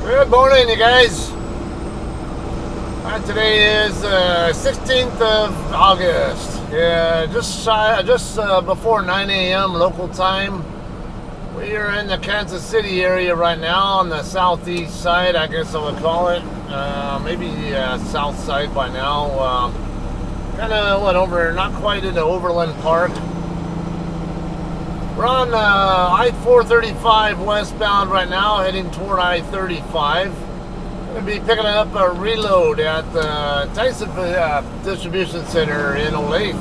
Good morning, you guys. Today is 16th of August. Yeah, just before 9 a.m. local time. We are in the Kansas City area right now on the southeast side, I guess I would call it. Maybe south side by now. Kind of went over, not quite into Overland Park. We're on I-435 westbound right now, heading toward I-35. Going to be picking up a reload at the Tyson Distribution Center in Olathe.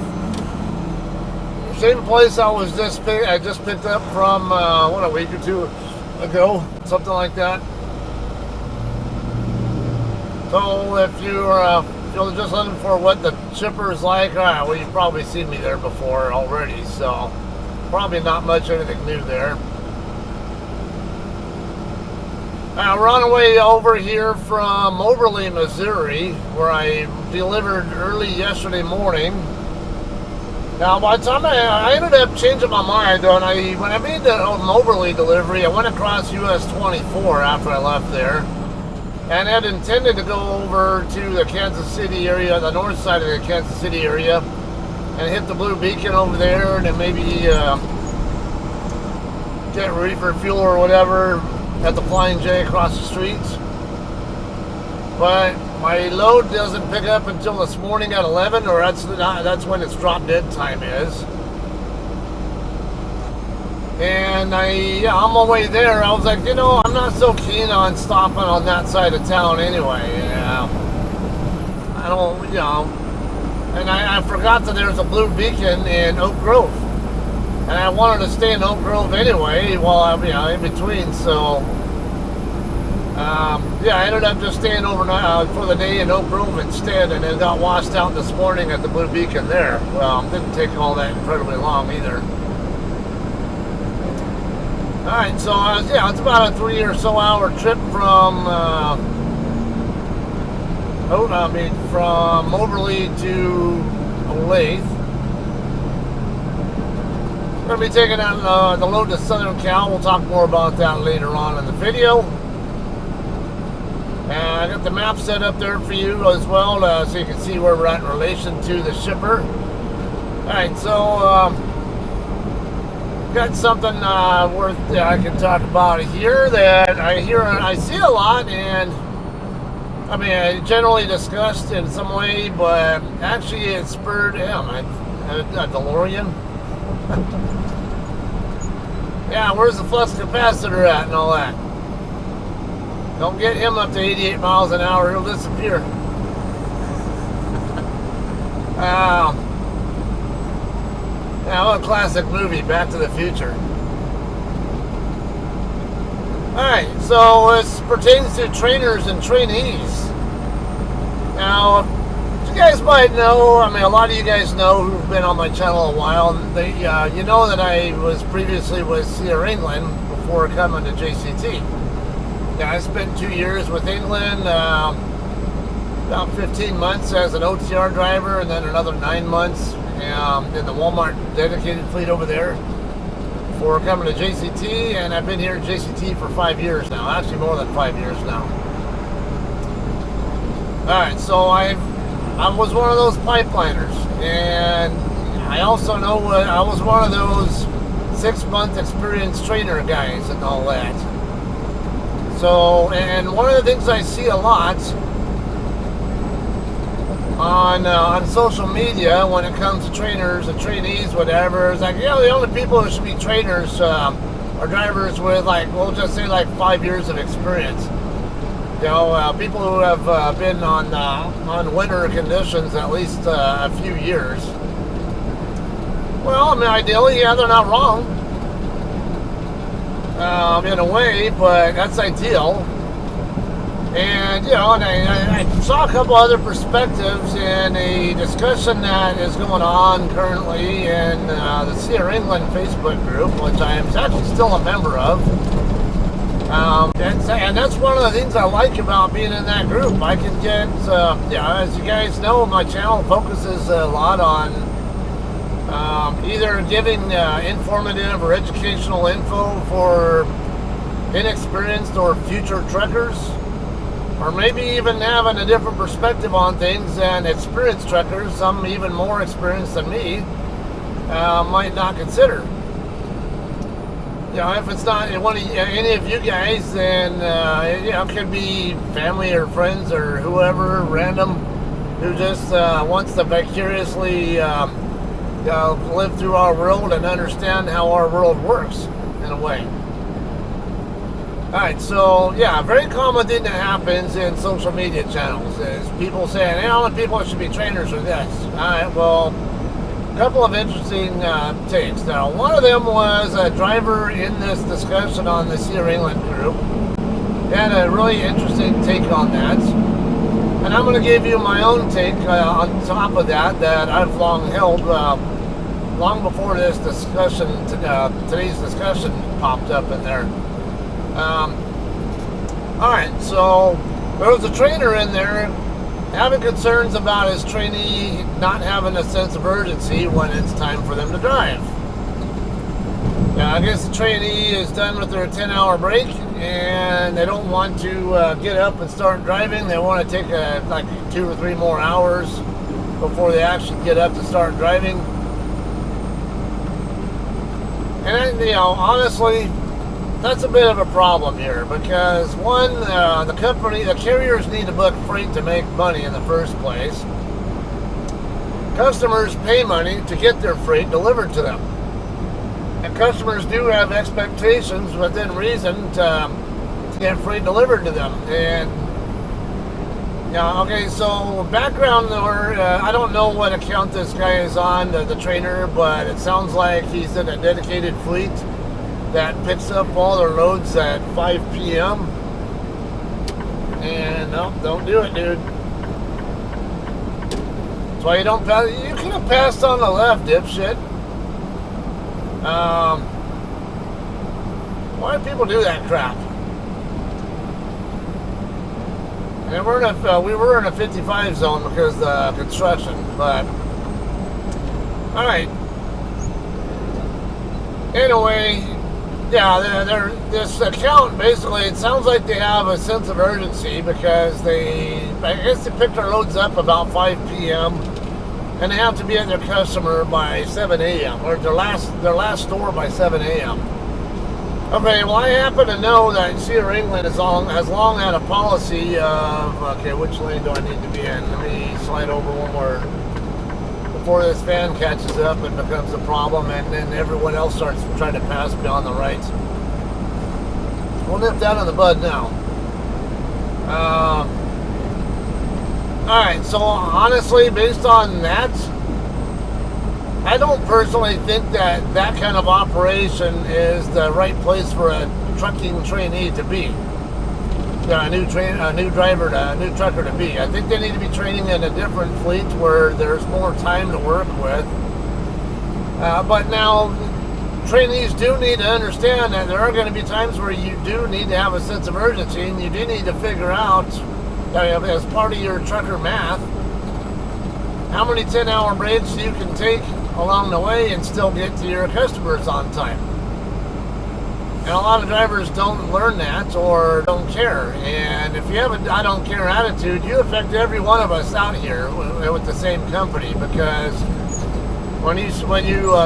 Same place I just picked up from, a week or two ago, something like that. So if you're just looking for what the shipper is like, well, you've probably seen me there before already, so probably not much anything new there. We're on our way over here from Moberly, Missouri, where I delivered early yesterday morning. Now, by the time I ended up changing my mind, when I made the Moberly delivery, I went across US 24 after I left there, and had intended to go over to the Kansas City area, the north side of the Kansas City area, and hit the Blue Beacon over there, and then maybe get reefer fuel or whatever at the Flying J across the streets. But my load doesn't pick up until this morning at 11, or that's when its drop dead time is. And on my way there, I was like, I'm not so keen on stopping on that side of town anyway. I don't, and I forgot that there's a Blue Beacon in Oak Grove. And I wanted to stay in Oak Grove anyway while I'm in between, so I ended up just staying overnight for the day in Oak Grove instead, and then got washed out this morning at the Blue Beacon there. Well, didn't take all that incredibly long either. Alright, so it's about a 3 or so hour trip from from Moberly to Olathe. We're going to be taking out the load to Southern Cal. We'll talk more about that later on in the video. And I got the map set up there for you as well, so you can see where we're at in relation to the shipper. Alright, so got something worth I can talk about here that I see a lot, and I generally discussed in some way, but actually it spurred him. A DeLorean. Yeah, where's the flux capacitor at and all that? Don't get him up to 88 miles an hour, he'll disappear. What a classic movie, Back to the Future. Alright, so this pertains to trainers and trainees. Now, you guys might know, a lot of you guys know who've been on my channel a while, you know that I was previously with CR England before coming to JCT. Yeah, I spent 2 years with England, about 15 months as an OTR driver, and then another 9 months in the Walmart dedicated fleet over there before coming to JCT, and I've been here at JCT for 5 years now, actually more than 5 years now. Alright, so I was one of those pipeliners, and I also know I was one of those 6-month experienced trainer guys and all that. So, and one of the things I see a lot on social media when it comes to trainers and trainees, whatever, is like, the only people who should be trainers are drivers with, we'll just say 5 years of experience. People who have been on winter conditions at least a few years. Well, ideally, they're not wrong in a way, but that's ideal. And, and I saw a couple other perspectives in a discussion that is going on currently in the CR England Facebook group, which I am actually still a member of. And that's one of the things I like about being in that group. I can get, as you guys know, my channel focuses a lot on either giving informative or educational info for inexperienced or future trekkers, or maybe even having a different perspective on things than experienced trekkers, some even more experienced than me, might not consider. If it's not any of you guys, then it could be family or friends or whoever random who just wants to vicariously live through our world and understand how our world works in a way. Alright, so very common thing that happens in social media channels is people saying, hey, all the people should be trainers or this. Alright, well, a couple of interesting takes. Now, one of them was a driver in this discussion on the Sea England group. He had a really interesting take on that. And I'm going to give you my own take on top of that I've long held, long before this discussion, today's discussion popped up in there. Alright, so there was a trainer in there having concerns about his trainee not having a sense of urgency when it's time for them to drive. Now, I guess the trainee is done with their 10-hour break and they don't want to get up and start driving. They want to take like 2 or 3 more hours before they actually get up to start driving. And honestly, that's a bit of a problem here because one, the carriers need to book freight to make money in the first place. Customers pay money to get their freight delivered to them. And customers do have expectations within reason to get freight delivered to them. And okay, so background, or I don't know what account this guy is on, the trainer, but it sounds like he's in a dedicated fleet that picks up all their loads at 5 p.m. And no, don't do it, dude. That's why you don't pass. You could have passed on the left, dipshit. Why do people do that crap? And we were in a 55 zone because of the construction, but all right. Anyway. This account, basically, it sounds like they have a sense of urgency because I guess they picked their loads up about 5 p.m. and they have to be at their customer by 7 a.m. or their last store by 7 a.m. Okay, well, I happen to know that Sea England has long had a policy of, okay, which lane do I need to be in? Let me slide over one more before this van catches up and becomes a problem, and then everyone else starts trying to pass me on the right. We'll nip that in the bud now. Alright, so honestly, based on that, I don't personally think that kind of operation is the right place for a trucking trainee to be. A new trucker to be. I think they need to be training in a different fleet where there's more time to work with. But now, trainees do need to understand that there are going to be times where you do need to have a sense of urgency, and you do need to figure out, as part of your trucker math, how many 10-hour breaks you can take along the way and still get to your customers on time. And a lot of drivers don't learn that or don't care. And if you have a I don't care attitude, you affect every one of us out here with the same company, because when you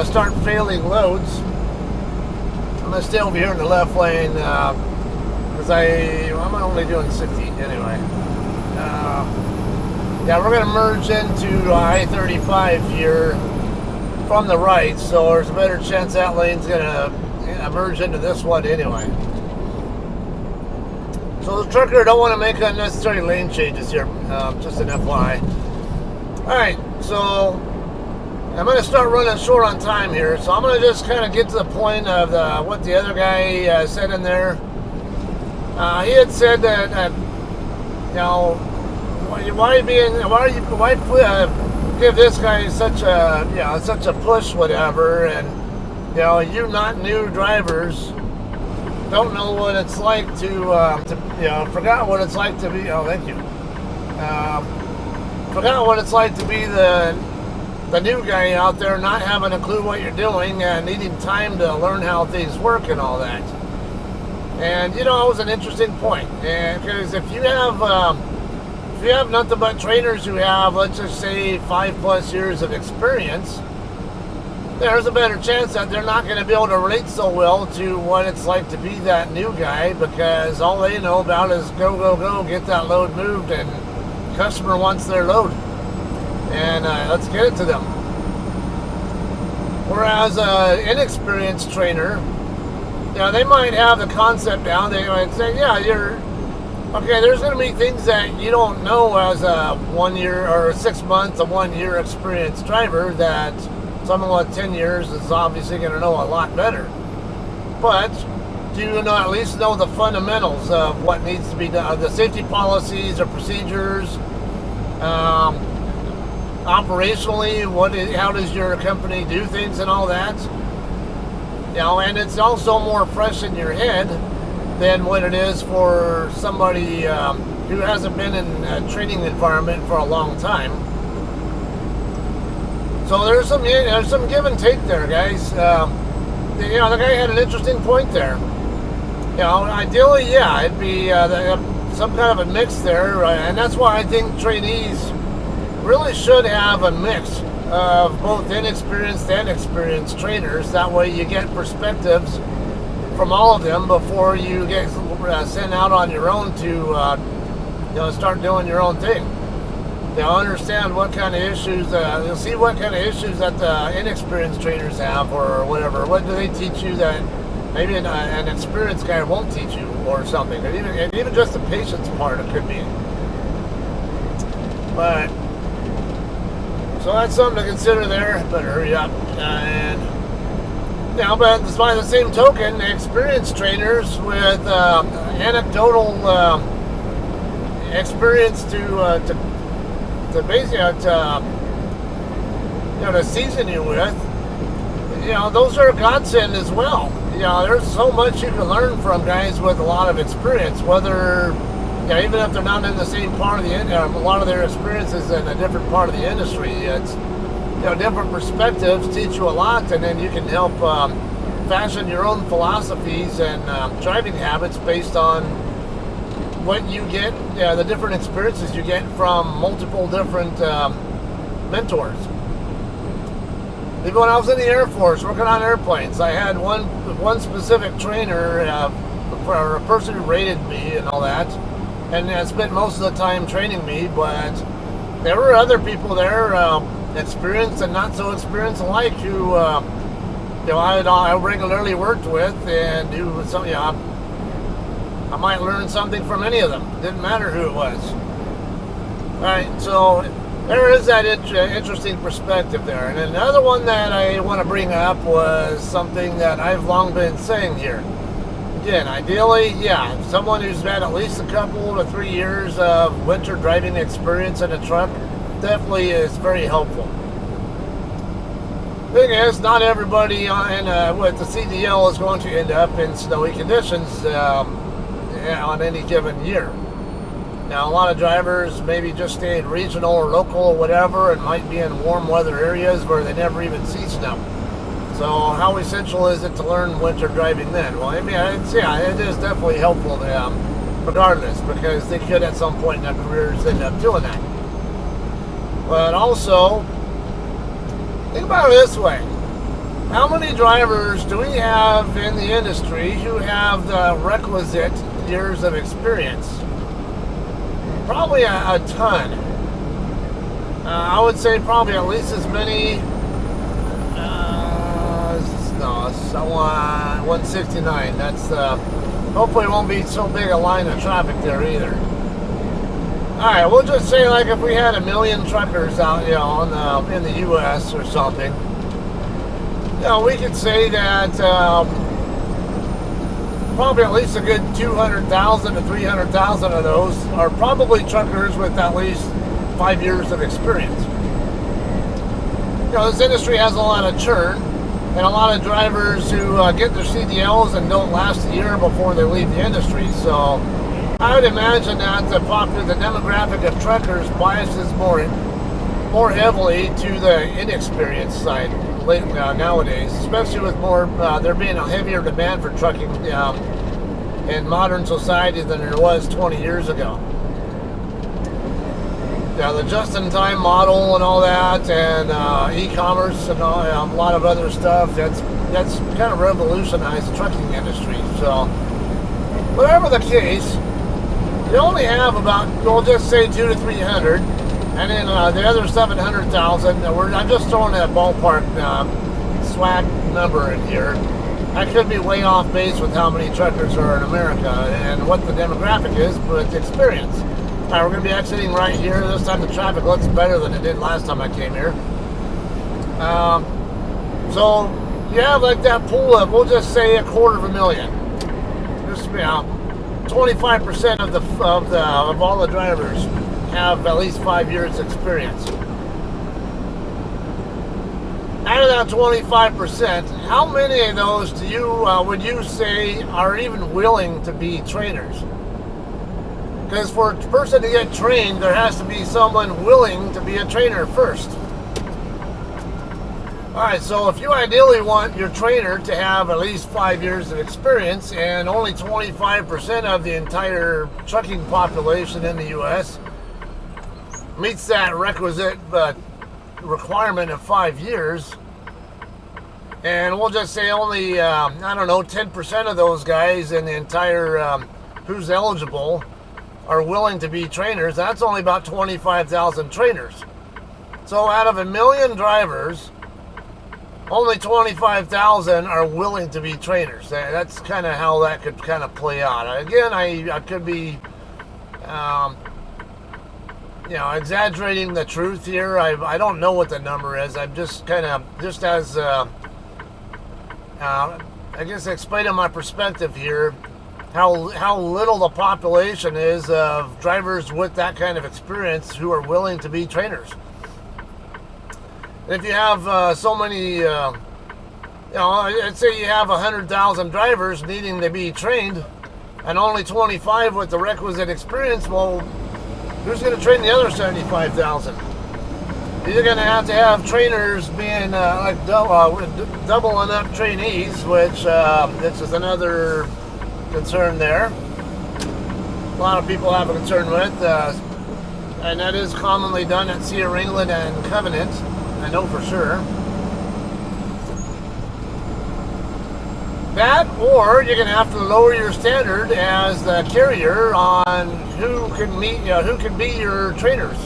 start failing loads, I'm going to stay over here in the left lane because I'm only doing 60 anyway. We're going to merge into I-35 here from the right, so there's a better chance that lane's going to merge into this one anyway. So the trucker don't want to make unnecessary lane changes here, just an FYI. Alright, so I'm going to start running short on time here, so I'm going to just kind of get to the point of what the other guy said in there. He had said that why give this guy such a push, whatever, and you not new drivers don't know what it's like to forgot what it's like to be. Forgot what it's like to be the new guy out there, not having a clue what you're doing and needing time to learn how things work and all that. And you know, it was an interesting point. And because if you have nothing but trainers who have, let's just say, 5+ years of experience, there's a better chance that they're not going to be able to relate so well to what it's like to be that new guy, because all they know about is go, go, go, get that load moved, and customer wants their load, and let's get it to them. Whereas an inexperienced trainer, you know, they might have the concept down. They might say, yeah, okay, there's going to be things that you don't know as a 1 year or 6 months, a 1 year experienced driver that someone with 10 years is obviously going to know a lot better. But do you at least know the fundamentals of what needs to be done, the safety policies or procedures, operationally, how does your company do things and all that? You know, and it's also more fresh in your head than what it is for somebody who hasn't been in a training environment for a long time. So there's some give and take there, guys. You know, the guy had an interesting point there. You know, ideally, yeah, it'd be some kind of a mix there, and that's why I think trainees really should have a mix of both inexperienced and experienced trainers. That way you get perspectives from all of them before you get sent out on your own to you know, start doing your own thing. They'll understand what kind of issues, you'll see what kind of issues that the inexperienced trainers have, or whatever. What do they teach you that maybe an experienced guy won't teach you, or something? And even just the patience part, it could be. But, so that's something to consider there. Better hurry up. And, you know, but by the same token, experienced trainers with anecdotal experience to basically you know, to season you with, you know, those are a godsend as well. You know, there's so much you can learn from guys with a lot of experience, whether, you know, even if they're not in the same part of the industry, a lot of their experiences in a different part of the industry. It's, you know, different perspectives teach you a lot, and then you can help fashion your own philosophies and driving habits based on what you get, the different experiences you get from multiple different mentors. Even when I was in the Air Force working on airplanes, I had one specific trainer, for a person who rated me and all that, and spent most of the time training me. But there were other people there, experienced and not so experienced alike, who you know, I regularly worked with, and who was some, you know, I might learn something from any of them. Didn't matter who it was. Alright, so there is that interesting perspective there. And another one that I want to bring up was something that I've long been saying here. Again, ideally, yeah, someone who's had at least a couple to 3 years of winter driving experience in a truck definitely is very helpful. Thing is, not everybody with the CDL is going to end up in snowy conditions on any given year. Now, a lot of drivers maybe just stay in regional or local or whatever, and might be in warm weather areas where they never even see snow. So how essential is it to learn winter driving then? Well, I mean, it is definitely helpful to them, regardless, because they could at some point in their careers end up doing that. But also, think about it this way. How many drivers do we have in the industry who have the requisite years of experience? Probably a ton. I would say probably at least as many. 169. That's hopefully it won't be so big a line of traffic there either. All right, we'll just say, like, if we had 1 million truckers out, you know, in the U.S. or something, you know, we could say that probably at least a good 200,000 to 300,000 of those are probably truckers with at least 5 years of experience. You know, this industry has a lot of churn, and a lot of drivers who get their CDLs and don't last a year before they leave the industry. So I would imagine that the demographic of truckers biases more heavily to the inexperienced side nowadays, especially with more there being a heavier demand for trucking in modern society than there was 20 years ago. Yeah, the just-in-time model and all that, and e-commerce and all, a lot of other stuff. That's kind of revolutionized the trucking industry. So, whatever the case, you only have about, we'll just say 200 to 300, and then the other 700,000. I'm just throwing that ballpark swag number in here. I could be way off base with how many truckers are in America and what the demographic is, but it's experience. All right, we're going to be exiting right here. This time the traffic looks better than it did last time I came here. So you have like that pool of, we'll just say $250,000. Just 25% of all the drivers have at least 5 years experience. Out of that 25%, how many of those do you would you say are even willing to be trainers? Because for a person to get trained, there has to be someone willing to be a trainer first. Alright, so if you ideally want your trainer to have at least 5 years of experience, and only 25% of the entire trucking population in the U.S. meets that requisite requirement of 5 years, and we'll just say only, 10% of those guys in the entire who's eligible are willing to be trainers, that's only about 25,000 trainers. So out of 1 million drivers, only 25,000 are willing to be trainers. That's kind of how that could kind of play out. Again, I could be, exaggerating the truth here. I don't know what the number is. I'm just kind of, just as, I guess explaining my perspective here, how little the population is of drivers with that kind of experience who are willing to be trainers. If you have so many, let's say you have 100,000 drivers needing to be trained, and only 25 with the requisite experience, well, who's going to train the other 75,000? You're going to have trainers being doubling up trainees, which this is another concern there. A lot of people have a concern with, and that is commonly done at Sierra England and Covenant. I know for sure. That, or you're going to have to lower your standard as the carrier on who can be your trainers.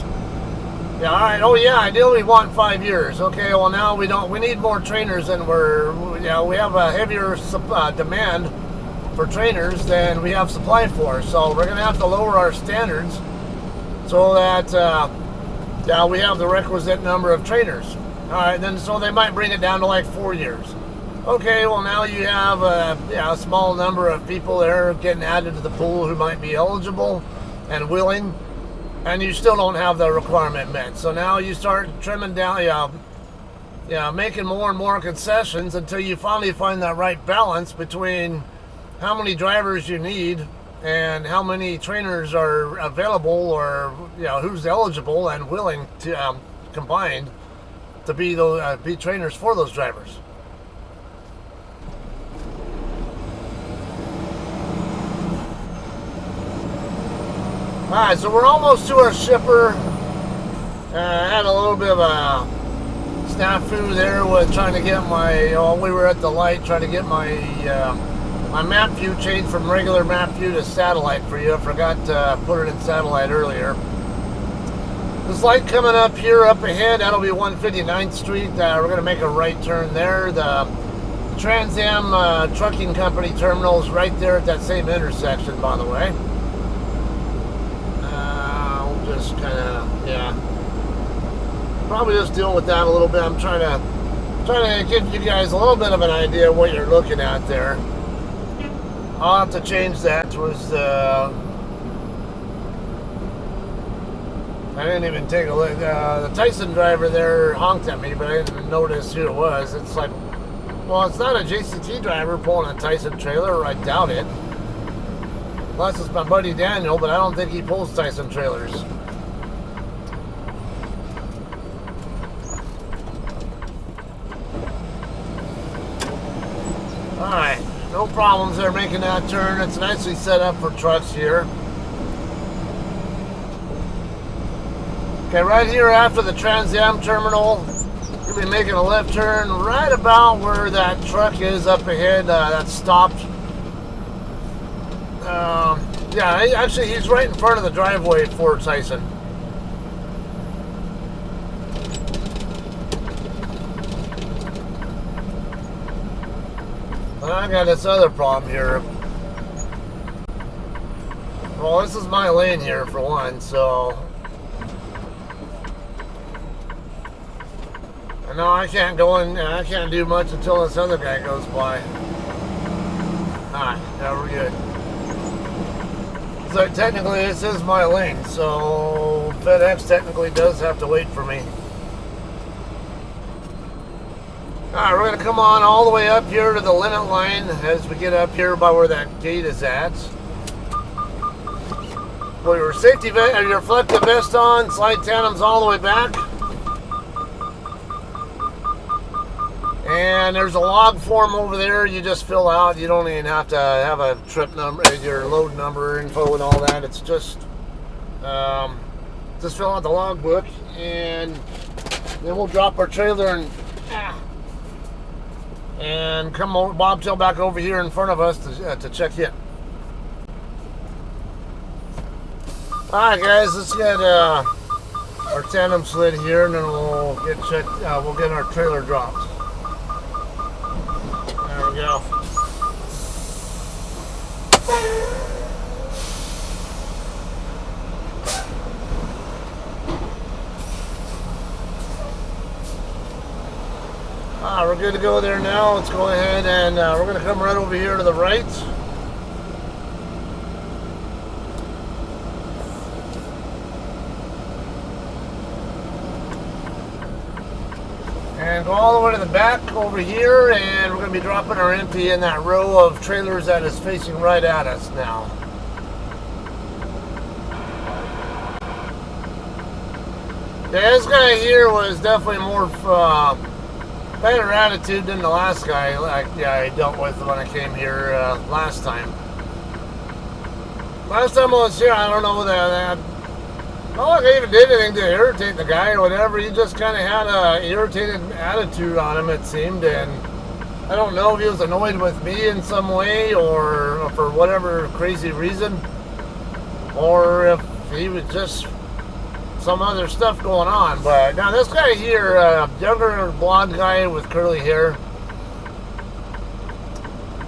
Yeah, all right. Oh yeah, ideally we want 5 years. Okay, well now we need more trainers, and we have a heavier demand for trainers than we have supply for. So we're going to have to lower our standards so that we have the requisite number of trainers. All right, then so they might bring it down to like 4 years. Okay, well now you have a small number of people there getting added to the pool who might be eligible and willing, and you still don't have the requirement met. So now you start trimming down, making more and more concessions until you finally find that right balance between how many drivers you need and how many trainers are available, or who's eligible and willing to combined to be trainers for those drivers. Alright, so we're almost to our shipper. I had a little bit of a snafu there with trying to get we were at the light trying to get my map view changed from regular map view to satellite for you. I forgot to put it in satellite earlier. This light coming up here up ahead, that'll be 159th Street. We're going to make a right turn there. The Trans Am Trucking Company terminal is right there at that same intersection, by the way. We'll just kind of, probably just deal with that a little bit. I'm trying to give you guys a little bit of an idea of what you're looking at there. I'll have to change that. I didn't even take a look. The Tyson driver there honked at me, but I didn't notice who it was. It's like, well, it's not a JCT driver pulling a Tyson trailer, or I doubt it. Unless it's my buddy Daniel, but I don't think he pulls Tyson trailers. Alright. no problems there making that turn. It's nicely set up for trucks here. Okay, right here after the Trans Am terminal, you'll be making a left turn right about where that truck is up ahead that's stopped. Yeah, actually he's right in front of the driveway for Tyson. I got this other problem here. Well, this is my lane here for one, so I know I can't go in. I can't do much until this other guy goes by. Alright, now we're good. So technically, this is my lane, so FedEx technically does have to wait for me. Alright, we're going to come on all the way up here to the limit line as we get up here by where that gate is at. Put your safety vest, your reflective vest on, slide tandems all the way back. And there's a log form over there you just fill out. You don't even have to have a trip number, your load number info and all that. It's just fill out the log book, and then we'll drop our trailer and come over, bobtail back over here in front of us to check in. Alright guys, let's get our tandem slid here, and then we'll get checked. We'll get our trailer dropped. There we go. We're good to go there now. Let's go ahead and we're going to come right over here to the right. And go all the way to the back over here, and we're going to be dropping our empty in that row of trailers that is facing right at us now. Yeah, this guy here was definitely more better attitude than the last guy I dealt with when I came here last time. Last time I was here, I don't know that not like I even did anything to irritate the guy or whatever. He just kind of had a irritated attitude on him, it seemed, and I don't know if he was annoyed with me in some way or for whatever crazy reason, or if he was just some other stuff going on. But now this guy here, younger blonde guy with curly hair,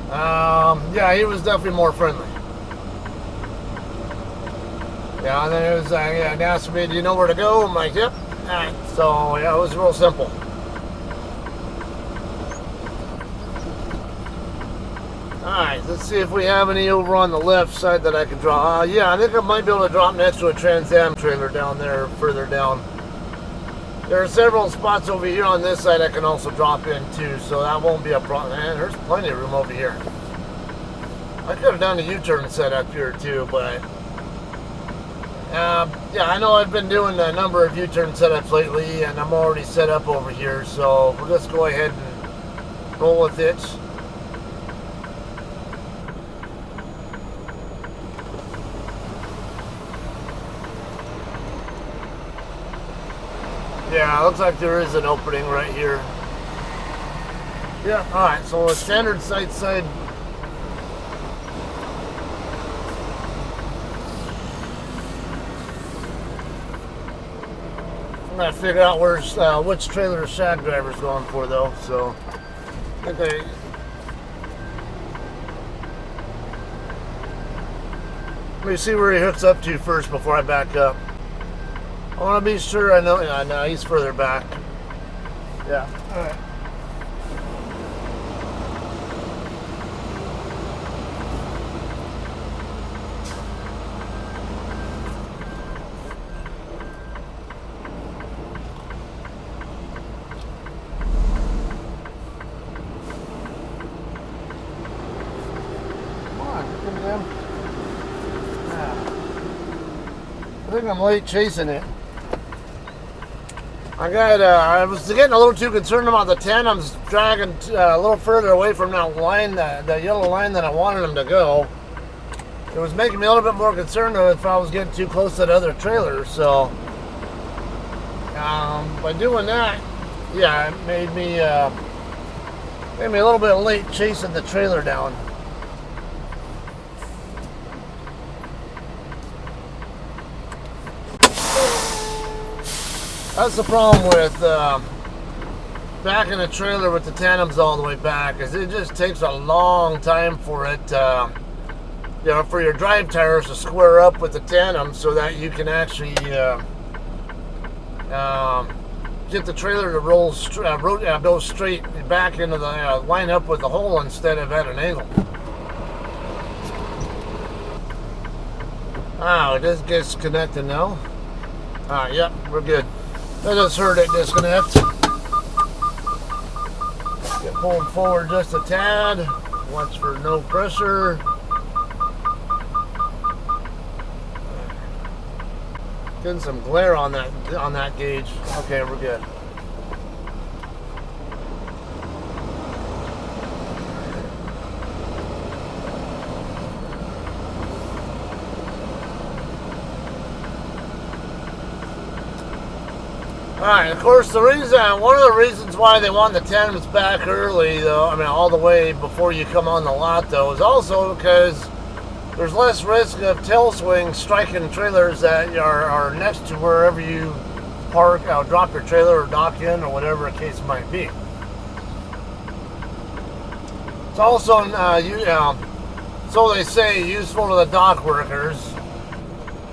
yeah, he was definitely more friendly. Yeah, and then it was, yeah, he asked me, do you know where to go? I'm like, yep. Alright, so yeah, it was real simple. Alright, let's see if we have any over on the left side that I can draw. Yeah, I think I might be able to drop next to a Trans Am trailer down there, further down. There are several spots over here on this side I can also drop in too, so that won't be a problem. Man, there's plenty of room over here. I could have done a U-turn set up here too, but yeah, I know I've been doing a number of U-turn setups lately, and I'm already set up over here, so we'll just go ahead and roll with it. Yeah, looks like there is an opening right here. Yeah, alright, so a standard side. I'm gonna figure out which trailer the shag driver's going for though, so I think let me see where he hooks up to first before I back up. I want to be sure I know. Yeah, no, he's further back. Yeah, alright. I think I'm late chasing it. I was getting a little too concerned about the tandems dragging a little further away from that line, that yellow line that I wanted them to go. It was making me a little bit more concerned if I was getting too close to the other trailers. So by doing that, yeah, it made me a little bit late chasing the trailer down. That's the problem with backing a trailer with the tandems all the way back, is it just takes a long time for it, for your drive tires to square up with the tandem so that you can actually get the trailer to go straight back into the line up with the hole instead of at an angle. Oh, it is disconnected now. Yep, we're good. I just heard it disconnect. Get pulled forward just a tad. Watch for no pressure. Getting some glare on that gauge. Okay, we're good. Alright, of course, one of the reasons why they want the tandems back early, though, I mean, all the way before you come on the lot, though, is also because there's less risk of tail swings striking trailers that are next to wherever you park, drop your trailer or dock in, or whatever the case might be. It's also, so they say, useful to the dock workers.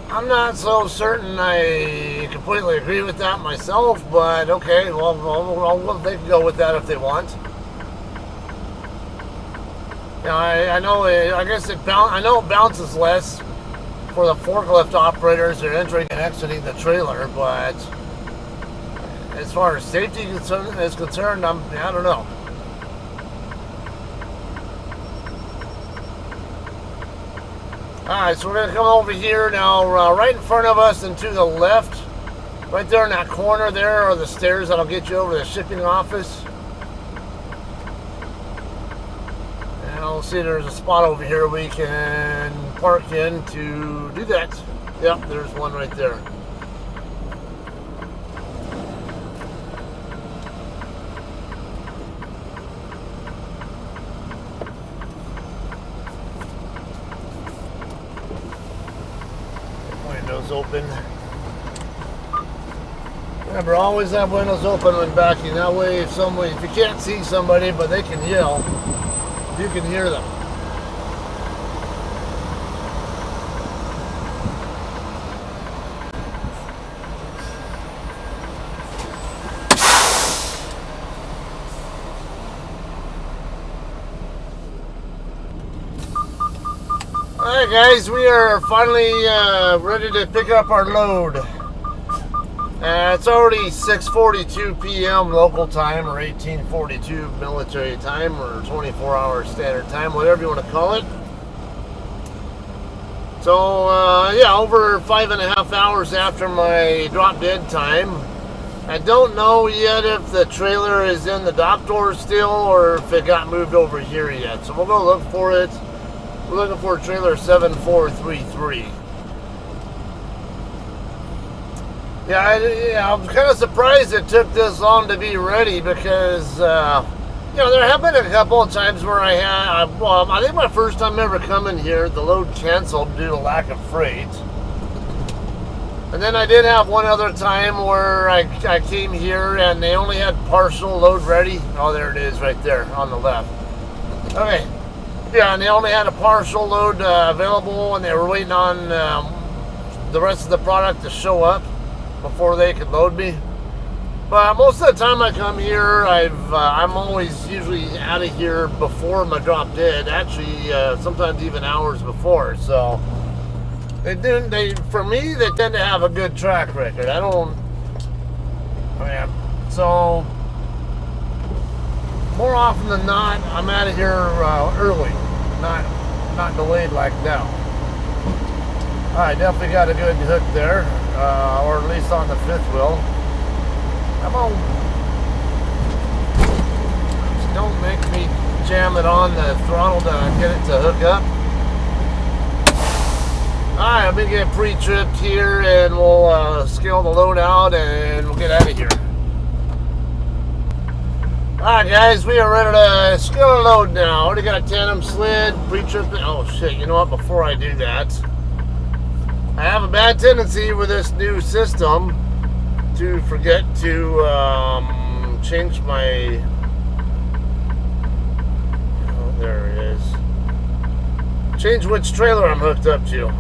I'm not so certain I completely agree with that myself, but okay, well, they can go with that if they want. I know. I guess I know it bounces less for the forklift operators that are entering and exiting the trailer, but as far as safety is concerned, I don't know. Alright, so we're going to come over here now, right in front of us and to the left. Right there in that corner there are the stairs that'll get you over to the shipping office. And I'll see there's a spot over here we can park in to do that. Yep, there's one right there. Open. Remember, always have windows open when backing. That way, if you can't see somebody but they can yell, you can hear them. Alright guys, we are finally ready to pick up our load. It's already 6:42 p.m. local time, or 18:42 military time, or 24-hour standard time, whatever you want to call it. So, yeah, over 5.5 hours after my drop dead time. I don't know yet if the trailer is in the dock door still, or if it got moved over here yet. So we'll go look for it. We're looking for trailer 7433. Yeah, I'm kind of surprised it took this long to be ready, because, there have been a couple of times where I think my first time ever coming here, the load canceled due to lack of freight. And then I did have one other time where I came here and they only had partial load ready. Oh, there it is right there on the left. Okay. Yeah, and they only had a partial load available, and they were waiting on the rest of the product to show up before they could load me. But most of the time I come here, I'm always usually out of here before my drop dead. Actually, sometimes even hours before. So for me, they tend to have a good track record. So more often than not, I'm out of here early, not delayed like now. All right, definitely got a good hook there, or at least on the fifth wheel. Come on. Just don't make me jam it on the throttle to get it to hook up. Alright, I'm going to get pre-tripped here and we'll scale the load out and we'll get out of here. Alright guys, we are ready to scale the load now. Already got a tandem slid, pre-tripped. Oh shit, you know what, before I do that, I have a bad tendency with this new system to forget to change my... Oh, there it is. Change which trailer I'm hooked up to.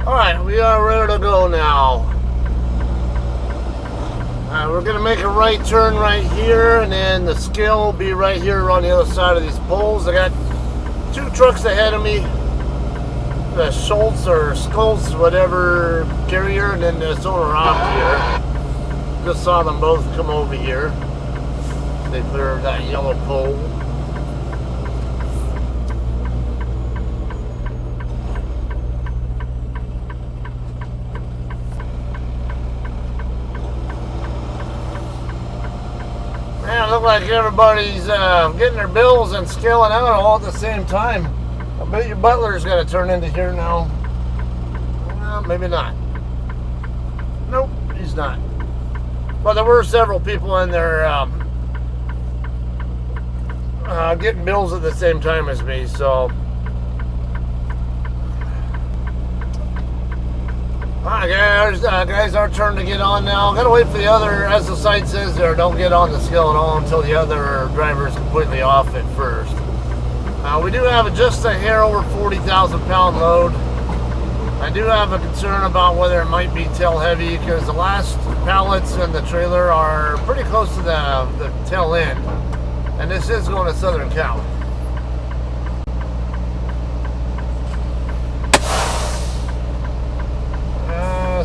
Alright, we are ready to go now. Alright, we're going to make a right turn right here, and then the scale will be right here on the other side of these poles. I got two trucks ahead of me. The Schultz or Skulls, whatever carrier, and then this owner out here. Just saw them both come over here. They cleared that yellow pole. Man, it looks like everybody's getting their bills and scaling out all at the same time. I bet your butler's got to turn into here now. Well, maybe not. Nope, he's not. But there were several people in there getting bills at the same time as me, so. Alright guys, our turn to get on now. Gotta wait for the other, as the site says there, don't get on the scale at all until the other driver is completely off at first. We do have just a hair over 40,000 pound load. I do have a concern about whether it might be tail heavy because the last pallets in the trailer are pretty close to the tail end. And this is going to Southern Cal.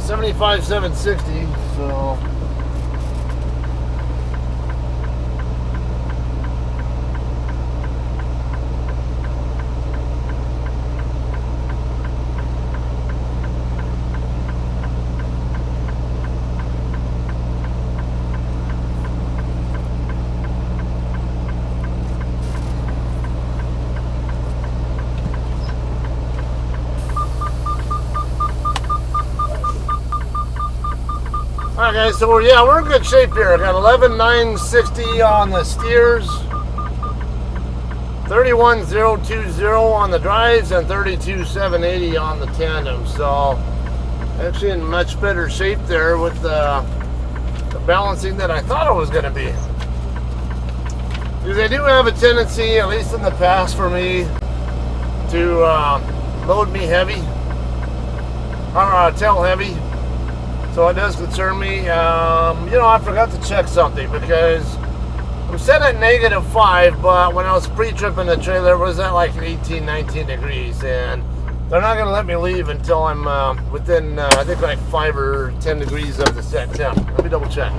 75 760, so alright guys, so we're in good shape here. I got 11,960 on the steers, 31,020 on the drives, and 32,780 on the tandem. So actually in much better shape there with the balancing that I thought it was going to be. Because they do have a tendency, at least in the past for me, to load me heavy, or tail heavy. So it does concern me. You know, I forgot to check something because I'm set at -5, but when I was pre-tripping the trailer, it was at like 18, 19 degrees, and they're not going to let me leave until I'm within, I think, like 5 or 10 degrees of the set temp. Let me double check.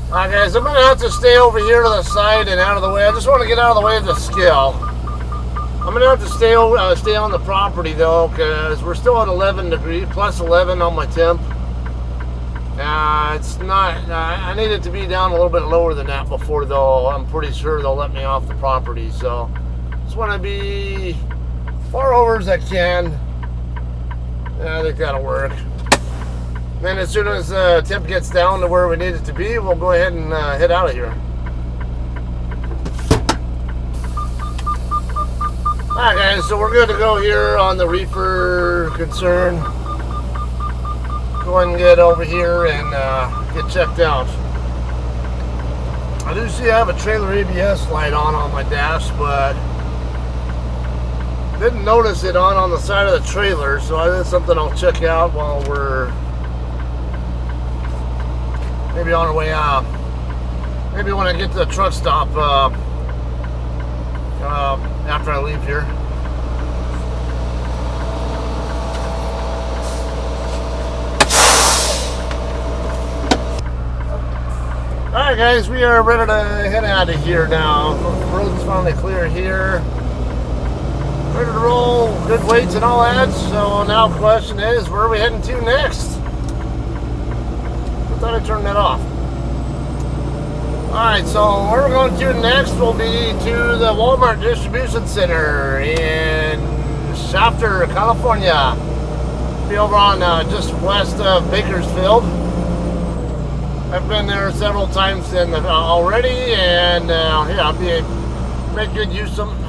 Alright guys, I'm going to have to stay over here to the side and out of the way. I just want to get out of the way of the scale. I'm going to have to stay on the property though, because we're still at 11 degrees, plus 11 on my temp. It's not, I need it to be down a little bit lower than that before though, I'm pretty sure they'll let me off the property. So, just want to be far over as I can. I think that'll work. Then as soon as the temp gets down to where we need it to be, we'll go ahead and head out of here. Alright guys, so we're good to go here on the reefer concern. Go ahead and get over here and get checked out. I do see I have a trailer ABS light on my dash, but didn't notice it on the side of the trailer, so that's something I'll check out while we're maybe on our way out. Maybe when I get to the truck stop after I leave here. Alright guys, we are ready to head out of here now. The road's finally clear here. Ready to roll, good weights and all that. So now the question is, where are we heading to next? I thought I turned that off. Alright, so where we're going to next will be to the Walmart Distribution Center in Shafter, California. Be over on just west of Bakersfield. I've been there several times already, and yeah, I'll make good use of them.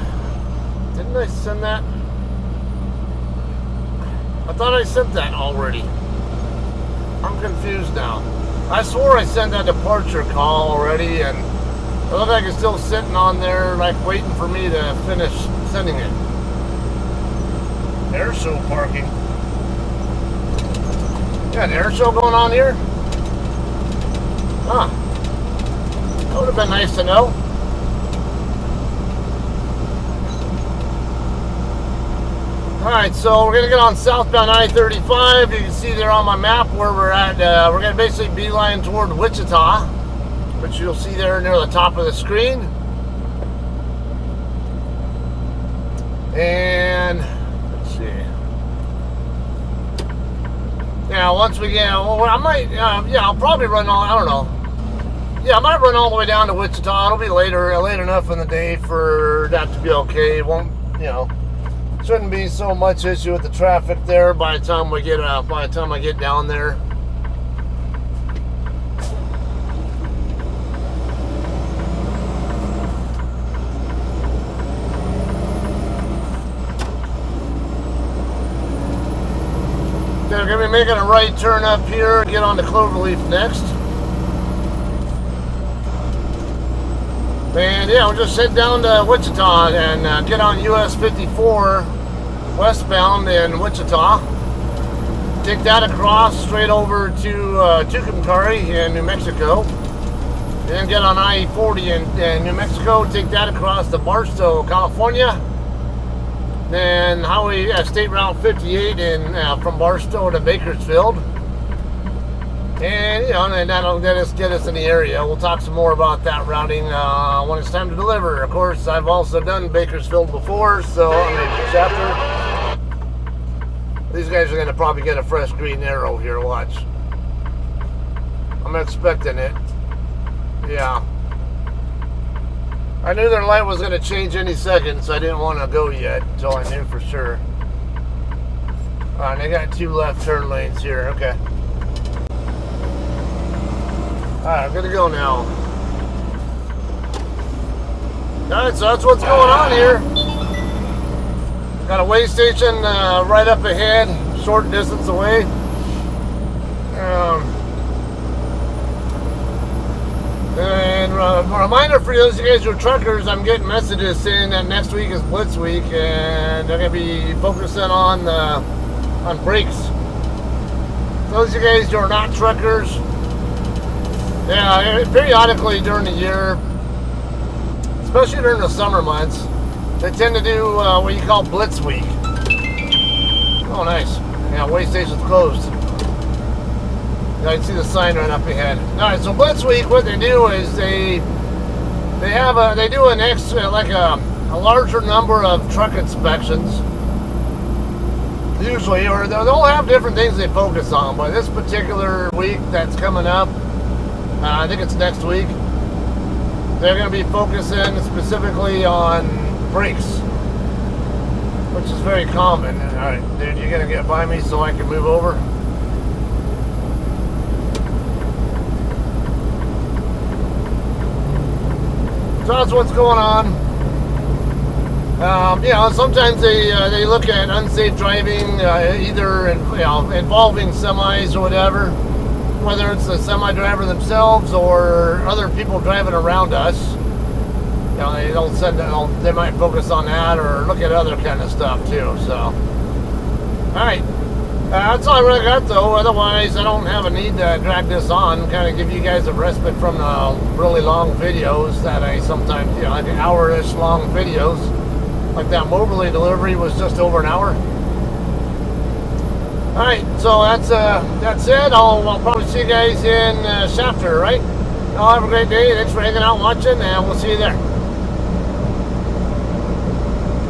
Didn't I send that? I thought I sent that already. I'm confused now. I swore I sent that departure call already, and it looked like it's still sitting on there, like waiting for me to finish sending it. Air show parking. Got an air show going on here? Huh. That would have been nice to know. Alright, so we're going to get on southbound I-35. You can see there on my map where we're at. We're going to basically beeline toward Wichita, which you'll see there near the top of the screen. And, let's see. Yeah, once we get, well, I might, yeah, I'll probably run all, I don't know. Yeah, I might run all the way down to Wichita. It'll be late enough in the day for that to be okay. It won't, you know. Shouldn't be so much issue with the traffic there by the time I get down there. Okay, we're gonna be making a right turn up here, get on to Cloverleaf next. And yeah, we'll just head down to Wichita and get on US 54 westbound in Wichita. Take that across straight over to Tucumcari in New Mexico. Then get on I-40 in New Mexico. Take that across to Barstow, California. Then State Route 58 from Barstow to Bakersfield. And, you know, and that'll get us in the area. We'll talk some more about that routing when it's time to deliver. Of course, I've also done Bakersfield before, so I mean, Shafter. These guys are going to probably get a fresh green arrow here, watch. I'm expecting it. Yeah. I knew their light was going to change any second, so I didn't want to go yet until I knew for sure. Alright, they got 2 left turn lanes here, okay. Alright, I'm gonna go now. Alright, so that's what's going on here. Got a weigh station right up ahead, short distance away. And a reminder for those of you guys who are truckers, I'm getting messages saying that next week is Blitz Week, and they're gonna be focusing on brakes. Those of you guys who are not truckers, yeah, periodically during the year, especially during the summer months, they tend to do what you call Blitz Week. Oh, nice. Yeah, weigh station's closed. Yeah, I can see the sign right up ahead. All right, so Blitz Week, what they do is they do an extra, like a larger number of truck inspections. Usually, or they'll have different things they focus on, but this particular week that's coming up, I think it's next week, they're going to be focusing specifically on brakes, which is very common. Alright, dude, you're going to get by me so I can move over? So that's what's going on. You know, sometimes they look at unsafe driving, either involving semis or whatever. Whether it's the semi-driver themselves or other people driving around us, you know, they might focus on that or look at other kind of stuff too. So, all right, that's all I really got though. Otherwise, I don't have a need to drag this on. Kind of give you guys a respite from the really long videos that I sometimes, you know, like hour-ish long videos. Like that Moberly delivery was just over an hour. Alright, so that's it. I'll probably see you guys in Shafter, right? Y'all have a great day. Thanks for hanging out and watching, and we'll see you there.